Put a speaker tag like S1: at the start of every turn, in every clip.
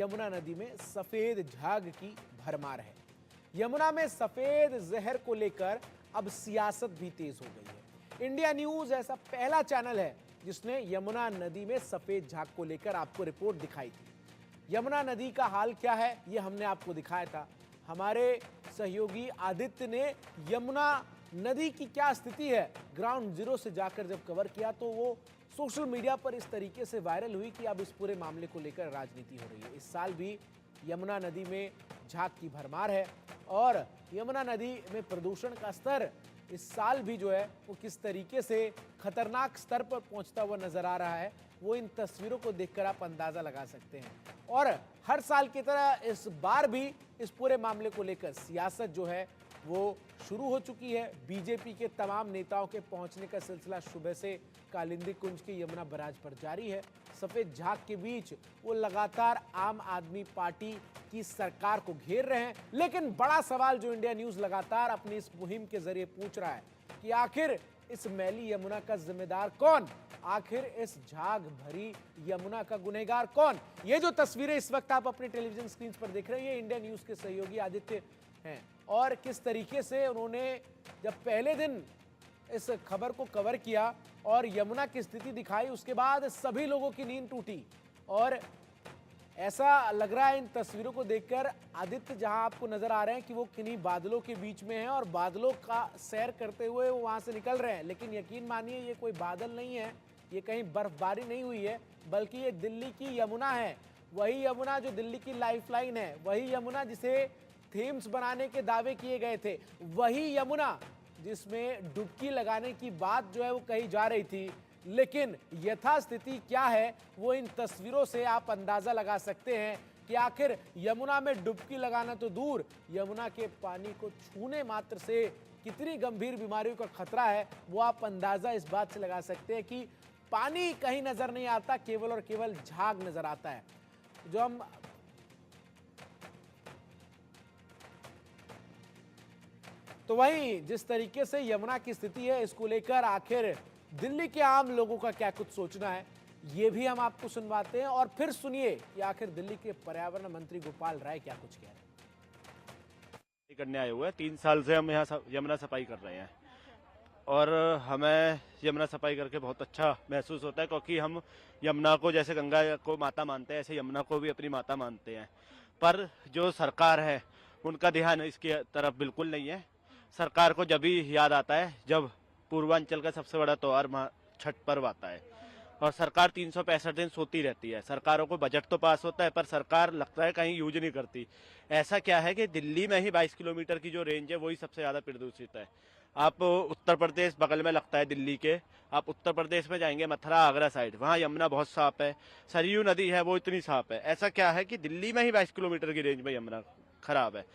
S1: यमुना नदी में सफेद झाग की भरमार है। यमुना में सफेद जहर को लेकर अब सियासत भी तेज हो गई है। इंडिया न्यूज ऐसा पहला चैनल है जिसने यमुना नदी में सफेद झाग को लेकर आपको रिपोर्ट दिखाई थी। यमुना नदी का हाल क्या है यह हमने आपको दिखाया था। हमारे सहयोगी आदित्य ने यमुना नदी की क्या स्थिति है ग्राउंड जीरो से जाकर जब कवर किया तो वो सोशल मीडिया पर इस तरीके से वायरल हुई कि अब इस पूरे मामले को लेकर राजनीति हो रही है। इस साल भी यमुना नदी में झाग की भरमार है और यमुना नदी में प्रदूषण का स्तर इस साल भी जो है वो किस तरीके से खतरनाक स्तर पर पहुंचता हुआ नजर आ रहा है वो इन तस्वीरों को देखकर आप अंदाजा लगा सकते हैं। और हर साल की तरह इस बार भी इस पूरे मामले को लेकर सियासत जो है वो शुरू हो चुकी है। बीजेपी के तमाम नेताओं के पहुंचने का सिलसिला सुबह से कालिंदी कुंज के यमुना बैराज पर जारी है। सफेद झाग के बीच वो लगातार आम आदमी पार्टी की सरकार को घेर रहे हैं। लेकिन बड़ा सवाल जो इंडिया न्यूज लगातार अपनी इस मुहिम के जरिए पूछ रहा है कि आखिर इस मैली यमुना का जिम्मेदार कौन, आखिर इस झाग भरी यमुना का गुनहगार कौन। ये जो तस्वीरें इस वक्त आप अपने टेलीविजन स्क्रीन पर देख रहे हैं ये इंडिया न्यूज के सहयोगी आदित्य हैं और किस तरीके से उन्होंने जब पहले दिन इस खबर को कवर किया और यमुना की स्थिति दिखाई उसके बाद सभी लोगों की नींद टूटी। और ऐसा लग रहा है इन तस्वीरों को देखकर आदित्य जहां आपको नजर आ रहे हैं कि वो किन्हीं बादलों के बीच में हैं और बादलों का सैर करते हुए वो वहां से निकल रहे हैं। लेकिन यकीन मानिए ये कोई बादल नहीं है, ये कहीं बर्फबारी नहीं हुई है, बल्कि ये दिल्ली की यमुना है। वही यमुना जो दिल्ली की लाइफलाइन है, वही यमुना जिसे थेम्स बनाने के दावे किए गए थे, वही यमुना जिसमें डुबकी लगाने की बात जो है वो कही जा रही थी। लेकिन यथास्थिति क्या है वो इन तस्वीरों से आप अंदाजा लगा सकते हैं कि आखिर यमुना में डुबकी लगाना तो दूर, यमुना के पानी को छूने मात्र से कितनी गंभीर बीमारियों का खतरा है वो आप अंदाजा इस बात से लगा सकते हैं कि पानी कहीं नजर नहीं आता, केवल और केवल झाग नजर आता है। जो हम तो वहीं जिस तरीके से यमुना की स्थिति है इसको लेकर आखिर दिल्ली के आम लोगों का क्या कुछ सोचना है ये भी हम आपको सुनवाते हैं और फिर सुनिए कि आखिर दिल्ली के पर्यावरण मंत्री गोपाल राय क्या कुछ कह रहे हैं।
S2: करने आए हुए हैं 3 साल से हम यहाँ यमुना सफाई कर रहे हैं और हमें यमुना सफाई करके बहुत अच्छा महसूस होता है क्योंकि हम यमुना को जैसे गंगा को माता मानते हैं ऐसे यमुना को भी अपनी माता मानते हैं। पर जो सरकार है उनका ध्यान इसकी तरफ बिल्कुल नहीं है। सरकार को जब भी याद आता है जब पूर्वांचल का सबसे बड़ा त्योहार छठ पर्व आता है और सरकार 365 दिन सोती रहती है। सरकारों को बजट तो पास होता है पर सरकार लगता है कहीं यूज नहीं करती। ऐसा क्या है कि दिल्ली में ही 22 किलोमीटर की जो रेंज है वही सबसे ज्यादा प्रदूषित है। आप उत्तर प्रदेश बगल में लगता है दिल्ली के, आप उत्तर प्रदेश में जाएंगे मथुरा आगरा साइड, वहाँ यमुना बहुत साफ है, सरयू नदी है वो इतनी साफ है। ऐसा क्या है कि दिल्ली में ही 22 किलोमीटर की रेंज में यमुना खराब है।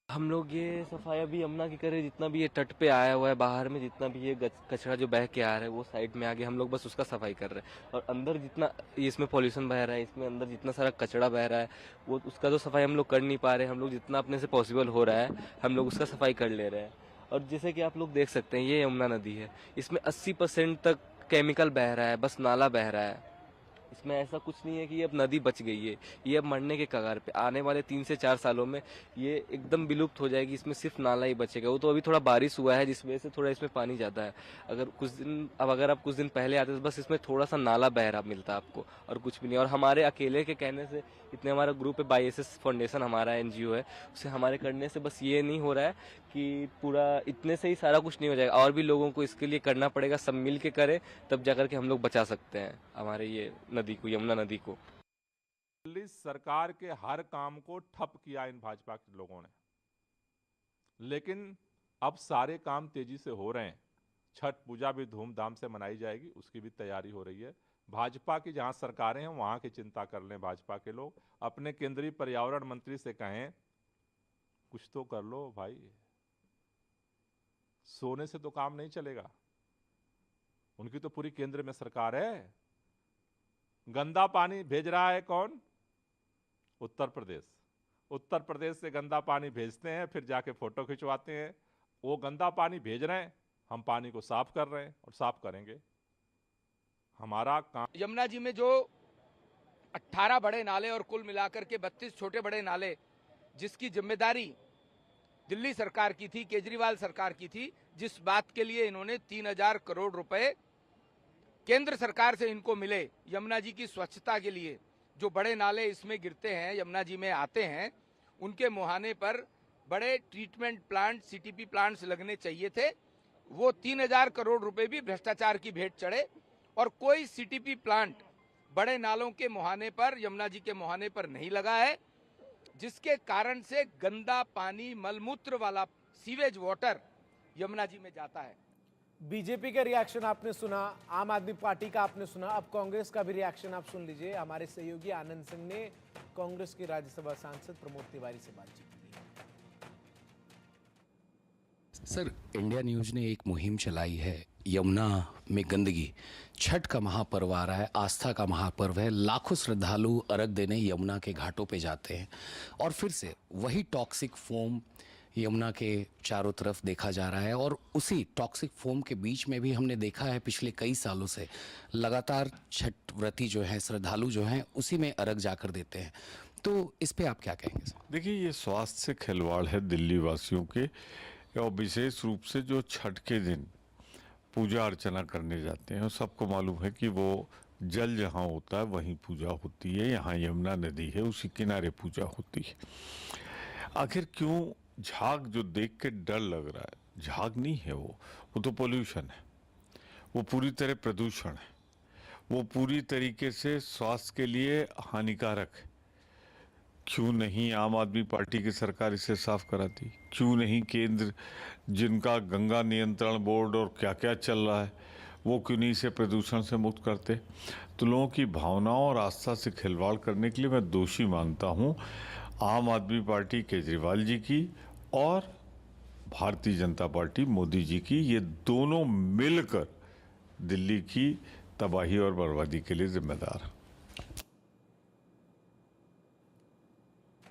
S3: हम लोग ये सफाई अभी यमुना की करें, जितना भी ये तट पे आया हुआ है बाहर में, जितना भी ये कचरा जो बह के आ रहा है वो साइड में आगे हम लोग बस उसका सफाई कर रहे हैं। और अंदर जितना इसमें पॉल्यूशन बह रहा है, इसमें अंदर जितना सारा कचरा बह रहा है वो उसका तो सफाई हम लोग कर नहीं पा रहे। हम लोग जितना अपने से पॉसिबल हो रहा है हम लोग उसका सफाई कर ले रहे हैं। और जैसे कि आप लोग देख सकते हैं ये यमुना नदी है, इसमें 80% तक केमिकल बह रहा है, बस नाला बह रहा है। इसमें ऐसा कुछ नहीं है कि ये अब नदी बच गई है, ये अब मरने के कगार पे। आने वाले 3 से 4 सालों में ये एकदम विलुप्त हो जाएगी, इसमें सिर्फ नाला ही बचेगा। वो तो अभी थोड़ा बारिश हुआ है जिस वजह से थोड़ा इसमें पानी ज्यादा है। अगर आप कुछ दिन पहले आते तो बस इसमें थोड़ा सा नाला बह रहा मिलता आपको और कुछ भी नहीं। और हमारे अकेले के कहने से, इतने हमारा ग्रुप है बाईएसएस फाउंडेशन हमारा एनजीओ है, उसे हमारे करने से बस ये नहीं हो रहा है कि पूरा इतने से ही सारा कुछ नहीं हो जाएगा। और भी लोगों को इसके लिए करना पड़ेगा, सब मिल के करें तब जाकर के हम लोग बचा सकते हैं हमारे ये नदी को, यमुना नदी को।
S4: दिल्ली सरकार के हर काम को ठप किया इन भाजपा के लोगों ने, लेकिन अब सारे काम तेजी से हो रहे हैं। छठ पूजा भी धूमधाम से मनाई जाएगी, उसकी भी तैयारी हो रही है। भाजपा की जहां सरकारें हैं वहां की चिंता कर लें भाजपा के लोग। अपने केंद्रीय पर्यावरण मंत्री से कहें कुछ तो कर लो भाई, सोने से तो काम नहीं चलेगा। उनकी तो पूरी केंद्र में सरकार है। गंदा पानी भेज रहा है कौन? उत्तर प्रदेश। उत्तर प्रदेश से गंदा पानी भेजते हैं, फिर जाके फोटो खिंचवाते हैं। वो गंदा पानी भेज रहे हैं, हम पानी को साफ कर रहे हैं और साफ करेंगे। हमारा काम।
S5: यमुना जी में जो 18 बड़े नाले और कुल मिलाकर के 32 छोटे बड़े नाले, जिसकी जिम्मेदारी दिल्ली सरकार की थी, केजरीवाल सरकार की थी, जिस बात के लिए इन्होंने 3000 करोड़ रुपए केंद्र सरकार से इनको मिले यमुना जी की स्वच्छता के लिए। जो बड़े नाले इसमें गिरते हैं, यमुना जी में आते हैं, उनके मुहाने पर बड़े ट्रीटमेंट प्लांट, सीटीपी प्लांट्स लगने चाहिए थे। वो 3000 करोड़ रुपए भी भ्रष्टाचार की भेंट चढ़े और कोई सीटीपी प्लांट बड़े नालों के मुहाने पर, यमुना जी के मुहाने पर नहीं लगा है, जिसके कारण से गंदा पानी, मलमूत्र वाला सीवेज वाटर यमुना जी में जाता है।
S1: बीजेपी का रिएक्शन आपने सुना, आम आदमी पार्टी का आपने सुना, अब कांग्रेस का भी रिएक्शन आप सुन लीजिए। हमारे सहयोगी आनंद सिंह ने कांग्रेस के राज्यसभा सांसद प्रमोद तिवारी से बातचीत की।
S6: सर, इंडिया न्यूज़ ने एक मुहिम चलाई है, यमुना में गंदगी। छठ का महापर्व आ रहा है, आस्था का महापर्व है, लाखों श्रद्धालु अर्घ देने यमुना के घाटों पे जाते हैं और फिर से वही टॉक्सिक फोम यमुना के चारों तरफ देखा जा रहा है। और उसी टॉक्सिक फोम के बीच में भी हमने देखा है पिछले कई सालों से लगातार छठ व्रती जो हैं, श्रद्धालु जो हैं, उसी में अर्घ जाकर देते हैं। तो इस पे आप क्या कहेंगे सर?
S7: देखिए, ये स्वास्थ्य से खिलवाड़ है दिल्ली वासियों के, और विशेष रूप से जो छठ के दिन पूजा अर्चना करने जाते हैं। सबको मालूम है कि वो जल जहाँ होता है वहीं पूजा होती है। यहाँ यमुना नदी है, उसी किनारे पूजा होती है। आखिर क्यों झाग जो देख के डर लग रहा है? झाग नहीं है वो तो पोल्यूशन है, वो पूरी तरह प्रदूषण है, वो पूरी तरीके से स्वास्थ्य के लिए हानिकारक है। क्यों नहीं आम आदमी पार्टी की सरकार इसे साफ कराती? क्यों नहीं केंद्र, जिनका गंगा नियंत्रण बोर्ड और क्या क्या चल रहा है, वो क्यों नहीं इसे प्रदूषण से मुक्त करते? तो लोगों की भावनाओं और आस्था से खिलवाड़ करने के लिए मैं दोषी मानता हूँ आम आदमी पार्टी केजरीवाल जी की और भारतीय जनता पार्टी मोदी जी की। ये दोनों मिलकर दिल्ली की तबाही और बर्बादी के लिए जिम्मेदार हैं।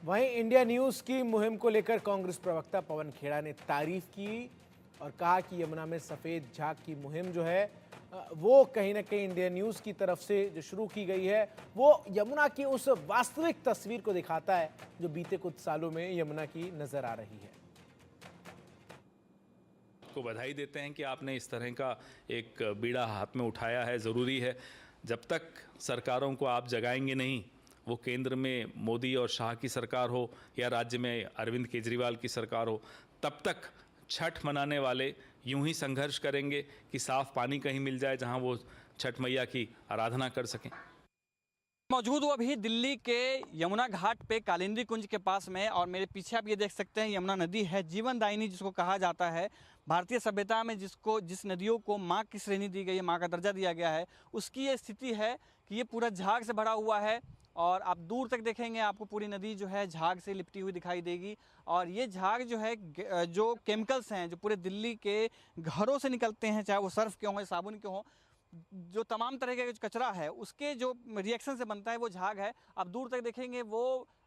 S1: वहीं इंडिया न्यूज़ की मुहिम को लेकर कांग्रेस प्रवक्ता पवन खेड़ा ने तारीफ की और कहा कि यमुना में सफ़ेद झाग की मुहिम जो है वो कहीं ना कहीं इंडिया न्यूज़ की तरफ से जो शुरू की गई है, वो यमुना की उस वास्तविक तस्वीर को दिखाता है जो बीते कुछ सालों में यमुना की नज़र आ रही है।
S8: को बधाई देते हैं कि आपने इस तरह का एक बीड़ा हाथ में उठाया है। ज़रूरी है, जब तक सरकारों को आप जगाएंगे नहीं, वो केंद्र में मोदी और शाह की सरकार हो या राज्य में अरविंद केजरीवाल की सरकार हो, तब तक छठ मनाने वाले यूं ही संघर्ष करेंगे कि साफ पानी कहीं मिल जाए जहां वो छठ मैया की आराधना कर सकें।
S9: मौजूद हूँ अभी दिल्ली के यमुना घाट पे कालिंदी कुंज के पास में, और मेरे पीछे आप ये देख सकते हैं यमुना नदी है, जीवनदायिनी जिसको कहा जाता है। भारतीय सभ्यता में जिस नदियों को माँ की श्रेणी दी गई है, माँ का दर्जा दिया गया है, उसकी ये स्थिति है कि ये पूरा झाग से भरा हुआ है। और आप दूर तक देखेंगे आपको पूरी नदी जो है झाग से लिपटी हुई दिखाई देगी। और ये झाग जो है, जो केमिकल्स हैं जो पूरे दिल्ली के घरों से निकलते हैं, चाहे वो सर्फ के हों, साबुन के हों, जो तमाम तरह का कचरा है उसके जो रिएक्शन से बनता है वो झाग है। आप दूर तक देखेंगे वो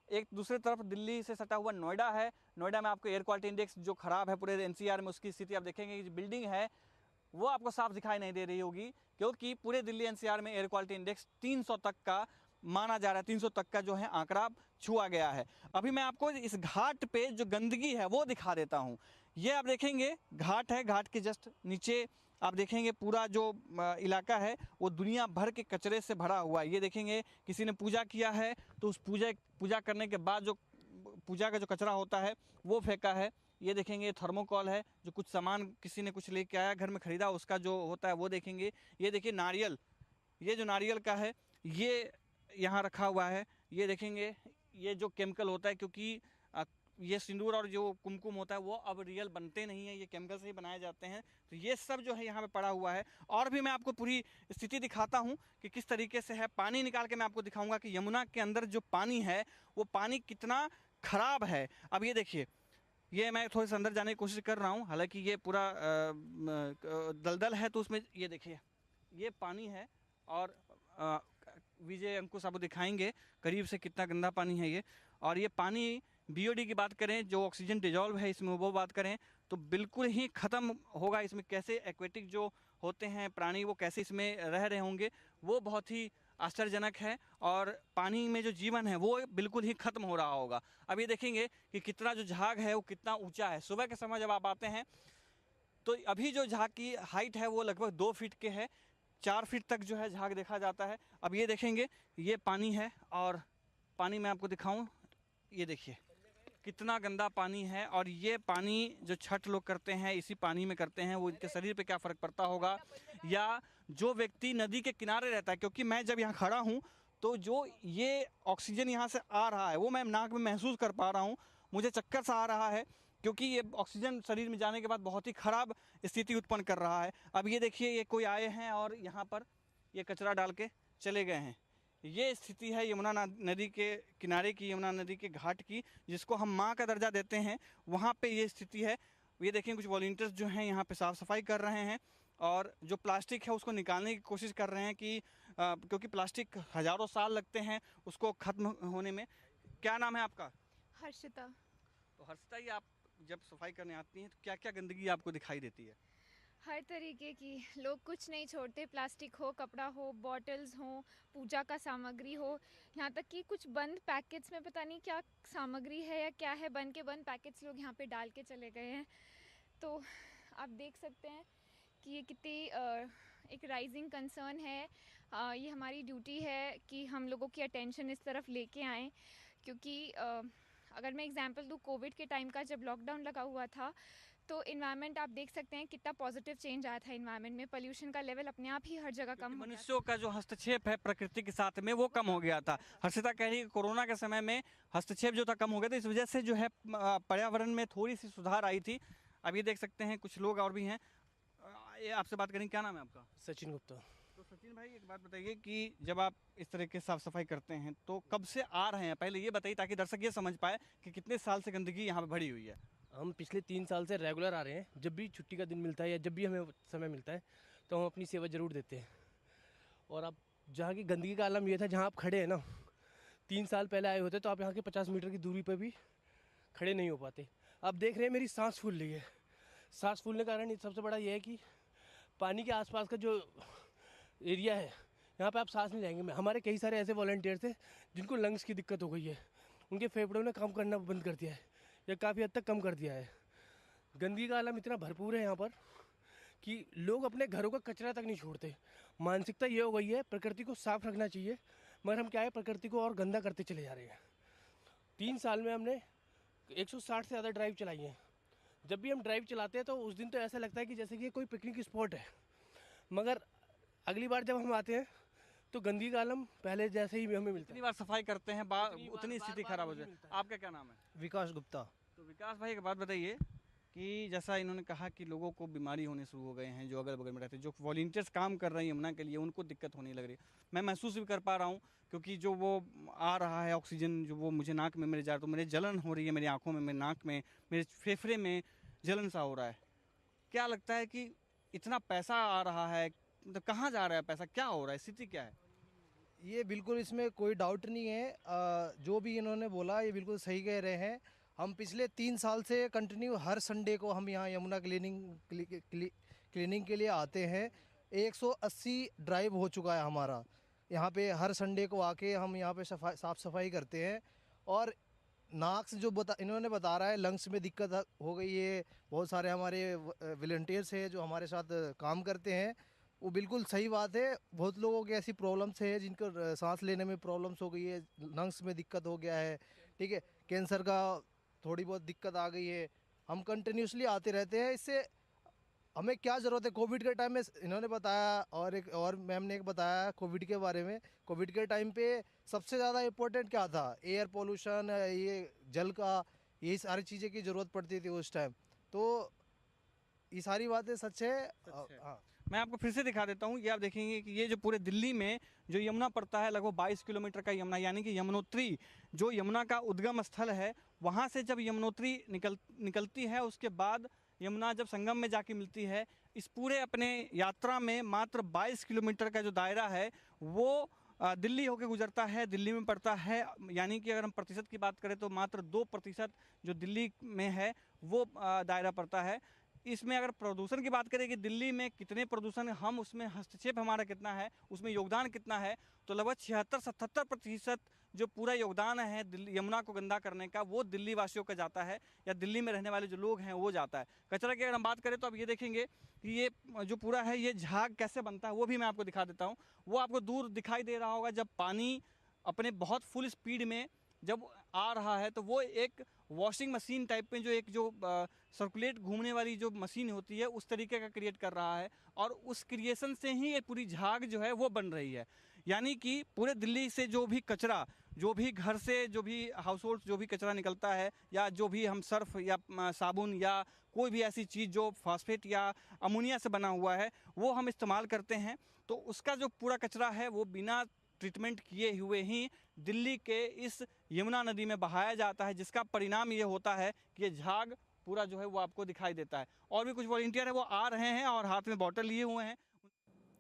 S9: एक दूसरे तरफ दिल्ली से सटा हुआ नोएडा है। नोएडा में आपको एयर क्वालिटी इंडेक्स जो खराब है पूरे एनसीआर में, उसकी स्थिति आप देखेंगे। जो बिल्डिंग है वो आपको साफ दिखाई नहीं दे रही होगी, क्योंकि पूरे दिल्ली एनसीआर में एयर क्वालिटी इंडेक्स 300 तक का माना जा रहा है। 300 तक का जो है आंकड़ा छुआ गया है। अभी मैं आपको इस घाट पे जो गंदगी है वो दिखा देता हूँ। ये आप देखेंगे घाट है, घाट के जस्ट नीचे आप देखेंगे पूरा जो इलाका है वो दुनिया भर के कचरे से भरा हुआ है। ये देखेंगे किसी ने पूजा किया है तो उस पूजा करने के बाद जो पूजा का जो कचरा होता है वो फेंका है। ये देखेंगे थर्मोकॉल है, जो कुछ सामान किसी ने कुछ लेके आया घर में खरीदा, उसका जो होता है वो देखेंगे। ये देखिए नारियल, ये जो नारियल का है ये यहाँ रखा हुआ है। ये देखेंगे ये जो केमिकल होता है, क्योंकि ये सिंदूर और जो कुमकुम होता है वो अब रियल बनते नहीं है, ये केमिकल से ही बनाए जाते हैं। तो ये सब जो है यहाँ पे पड़ा हुआ है। और भी मैं आपको पूरी स्थिति दिखाता हूँ कि किस तरीके से है। पानी निकाल के मैं आपको दिखाऊंगा कि यमुना के अंदर जो पानी है वो पानी कितना खराब है। अब ये देखिए, ये मैं थोड़े से अंदर जाने की कोशिश कर रहा हूँ, हालांकि ये पूरा दलदल है। तो उसमें ये देखिए ये पानी है, और विजय अंकुश आपको दिखाएंगे करीब से कितना गंदा पानी है ये। और ये पानी बीओडी की बात करें, जो ऑक्सीजन डिजॉल्व है इसमें, वो बात करें तो बिल्कुल ही ख़त्म होगा। इसमें कैसे एक्वेटिक जो होते हैं प्राणी वो कैसे इसमें रह रहे होंगे वो बहुत ही आश्चर्यजनक है और पानी में जो जीवन है वो बिल्कुल ही खत्म हो रहा होगा। अब ये देखेंगे कि कितना जो झाग है वो कितना ऊंचा है। सुबह के समय जब आप आते हैं तो अभी जो झाग की हाइट है वो लगभग 2 फीट के है, 4 फीट तक जो है झाग देखा जाता है। अब ये देखेंगे ये पानी है और पानी मैं आपको दिखाऊं, ये देखिए कितना गंदा पानी है। और ये पानी जो छठ लोग करते हैं इसी पानी में करते हैं, वो इनके शरीर पे क्या फ़र्क पड़ता होगा। या जो व्यक्ति नदी के किनारे रहता है, क्योंकि मैं जब यहाँ खड़ा हूँ तो जो ये ऑक्सीजन यहाँ से आ रहा है वो मैं नाक में महसूस कर पा रहा हूँ, मुझे चक्कर सा आ रहा है, क्योंकि ये ऑक्सीजन शरीर में जाने के बाद बहुत ही ख़राब स्थिति उत्पन्न कर रहा है। अब ये देखिए ये कोई आए हैं और यहाँ पर ये कचरा डाल के चले गए हैं। ये स्थिति है यमुना नदी के किनारे की, यमुना नदी के घाट की, जिसको हम माँ का दर्जा देते हैं, वहाँ पे ये स्थिति है। ये देखें कुछ वॉलंटियर्स जो हैं यहाँ पे साफ़ सफाई कर रहे हैं और जो प्लास्टिक है उसको निकालने की कोशिश कर रहे हैं कि क्योंकि प्लास्टिक हज़ारों साल लगते हैं उसको ख़त्म होने में। क्या नाम है आपका?
S10: हर्षिता।
S9: तो हर्षिता, ये आप जब सफाई करने आती हैं तो क्या क्या गंदगी आपको दिखाई देती है?
S10: हर तरीके की, लोग कुछ नहीं छोड़ते, प्लास्टिक हो, कपड़ा हो, बॉटल्स हो, पूजा का सामग्री हो, यहाँ तक कि कुछ बंद पैकेट्स में पता नहीं क्या सामग्री है या क्या है, बंद के बंद पैकेट्स लोग यहाँ पे डाल के चले गए हैं। तो आप देख सकते हैं कि ये कितनी एक राइजिंग कंसर्न है। ये हमारी ड्यूटी है कि हम लोगों की अटेंशन इस तरफ लेके आएँ, क्योंकि अगर मैं एग्जांपल दूँ, कोविड के टाइम का जब लॉकडाउन लगा हुआ था तो इन्वायरमेंट आप देख सकते हैं कितना पॉजिटिव चेंज आया था इन्वायरमेंट में। पोल्यूशन का लेवल अपने आप ही हर जगह कम हो गया।
S9: मनुष्यों का जो हस्तक्षेप है प्रकृति के साथ में वो कम हो गया था। हर्षिता कह रही है कोरोना के समय में हस्तक्षेप जो था कम हो गया था, इस वजह से जो है पर्यावरण में थोड़ी सी सुधार आई थी। अब ये देख सकते हैं कुछ लोग और भी हैं, ये आपसे बात करेंगे। क्या नाम है आपका?
S11: सचिन गुप्ता।
S9: तो सचिन भाई एक बात बताइए कि जब आप इस तरह के साफ सफाई करते हैं तो कब से आ रहे हैं, पहले ये बताइए ताकि दर्शक ये समझ पाए कि कितने साल से गंदगी यहाँ पे भरी हुई है।
S11: हम पिछले 3 साल से रेगुलर आ रहे हैं। जब भी छुट्टी का दिन मिलता है या जब भी हमें समय मिलता है तो हम अपनी सेवा ज़रूर देते हैं। और अब जहाँ की गंदगी का आलम ये था, जहाँ आप खड़े हैं ना, 3 साल पहले आए होते तो आप यहाँ के 50 मीटर की दूरी पर भी खड़े नहीं हो पाते। अब देख रहे हैं मेरी सांस फूल रही है। सांस फूलने का कारण सबसे बड़ा ये है कि पानी के आसपास का जो एरिया है यहाँ पे आप सांस नहीं लेंगे। हमारे कई सारे ऐसे वॉलंटियर्स थे जिनको लंग्स की दिक्कत हो गई है, उनके फेफड़ों ने काम करना बंद कर दिया है या काफ़ी हद तक कम कर दिया है। गंदगी का आलम इतना भरपूर है यहाँ पर कि लोग अपने घरों का कचरा तक नहीं छोड़ते। मानसिकता ये हो गई है प्रकृति को साफ रखना चाहिए, मगर हम क्या है प्रकृति को और गंदा करते चले जा रहे हैं। 3 साल में हमने 160 से ज़्यादा ड्राइव चलाई हैं। जब भी हम ड्राइव चलाते हैं तो उस दिन तो ऐसा लगता है कि जैसे कि कोई पिकनिक स्पॉट है, मगर अगली बार जब हम आते हैं तो गंदगी का आलम पहले जैसे ही हमें मिलता है।
S9: जितनी बार सफाई करते हैं उतनी स्थिति खराब हो जाए। आपका क्या नाम है?
S12: विकास गुप्ता।
S9: तो विकास भाई एक बात बताइए कि जैसा इन्होंने कहा कि लोगों को बीमारी होने शुरू हो गए हैं, जो अगल बगल में रहते हैं, जो वॉलंटियर्स काम कर रहे हैं यमुना के लिए, उनको दिक्कत होने लग रही है। मैं महसूस भी कर पा रहा हूँ क्योंकि जो वो आ रहा है ऑक्सीजन, जो वो मुझे नाक में मेरे जा रहा है, तो मेरे जलन हो रही है, मेरी आँखों में, मेरे नाक में, मेरे फेफड़े में जलन सा हो रहा है। क्या लगता है कि इतना पैसा आ रहा है, तो कहाँ जा रहा है पैसा, क्या हो रहा है, स्थिति क्या है?
S12: ये बिल्कुल इसमें कोई डाउट नहीं है। जो भी इन्होंने बोला ये बिल्कुल सही कह रहे हैं। हम पिछले 3 साल से कंटिन्यू हर संडे को हम यहाँ यमुना क्लीनिंग के लिए आते हैं। 180 ड्राइव हो चुका है हमारा। यहाँ पे हर संडे को आके हम यहाँ पे साफ़ सफाई करते हैं। और नाक से जो इन्होंने बता रहा है लंग्स में दिक्कत हो गई है, बहुत सारे हमारे वॉलंटियर्स हैं जो हमारे साथ काम करते हैं, वो बिल्कुल सही बात है। बहुत लोगों की ऐसी प्रॉब्लम्स है जिनको सांस लेने में प्रॉब्लम्स हो गई है, लंग्स में दिक्कत हो गया है, ठीक है, कैंसर का थोड़ी बहुत दिक्कत आ गई है। हम कंटिन्यूसली आते रहते हैं। इससे हमें क्या ज़रूरत है? कोविड के टाइम में इन्होंने बताया और एक और मैम ने एक बताया कोविड के बारे में। कोविड के टाइम पे सबसे ज़्यादा इम्पोर्टेंट क्या था? एयर पोल्यूशन, ये जल का, यही सारी चीज़ें की ज़रूरत पड़ती थी उस टाइम। तो ये सारी बातें सच है। हाँ,
S9: मैं आपको फिर से दिखा देता हूँ। ये आप देखेंगे कि ये जो पूरे दिल्ली में जो यमुना पड़ता है, लगभग 22 किलोमीटर का यमुना, यानी कि यमुनोत्री जो यमुना का उद्गम स्थल है, वहाँ से जब यमुनोत्री निकलती है, उसके बाद यमुना जब संगम में जाके मिलती है, इस पूरे अपने यात्रा में मात्र 22 किलोमीटर का जो दायरा है वो दिल्ली होके गुजरता है, दिल्ली में पड़ता है। यानी कि अगर हम प्रतिशत की बात करें तो मात्र 2% जो दिल्ली में है वो दायरा पड़ता है। इसमें अगर प्रदूषण की बात करें कि दिल्ली में कितने प्रदूषण, हम उसमें हस्तक्षेप हमारा कितना है, उसमें योगदान कितना है, तो लगभग 76-77% जो पूरा योगदान है यमुना को गंदा करने का, वो दिल्ली वासियों का जाता है, या दिल्ली में रहने वाले जो लोग हैं वो जाता है। कचरा की अगर हम बात करें तो अब ये देखेंगे कि ये जो पूरा है, ये झाग कैसे बनता है वो भी मैं आपको दिखा देता हूँ। वो आपको दूर दिखाई दे रहा होगा, जब पानी अपने बहुत फुल स्पीड में जब आ रहा है तो वो एक वॉशिंग मशीन टाइप में, जो एक जो सर्कुलेट घूमने वाली जो मशीन होती है, उस तरीके का क्रिएट कर रहा है, और उस क्रिएशन से ही ये पूरी झाग जो है वो बन रही है। यानी कि पूरे दिल्ली से जो भी कचरा, जो भी घर से जो भी हाउस होल्ड जो भी कचरा निकलता है, या जो भी हम सर्फ या साबुन या कोई भी ऐसी चीज़ जो फास्फेट या अमोनिया से बना हुआ है वो हम इस्तेमाल करते हैं, तो उसका जो पूरा कचरा है वो बिना ट्रीटमेंट किए हुए ही दिल्ली के इस यमुना नदी में बहाया जाता है, जिसका परिणाम ये होता है कि ये झाग पूरा जो है वो आपको दिखाई देता है। और भी कुछ वॉलंटियर है वो आ रहे हैं और हाथ में बॉटल लिए हुए हैं।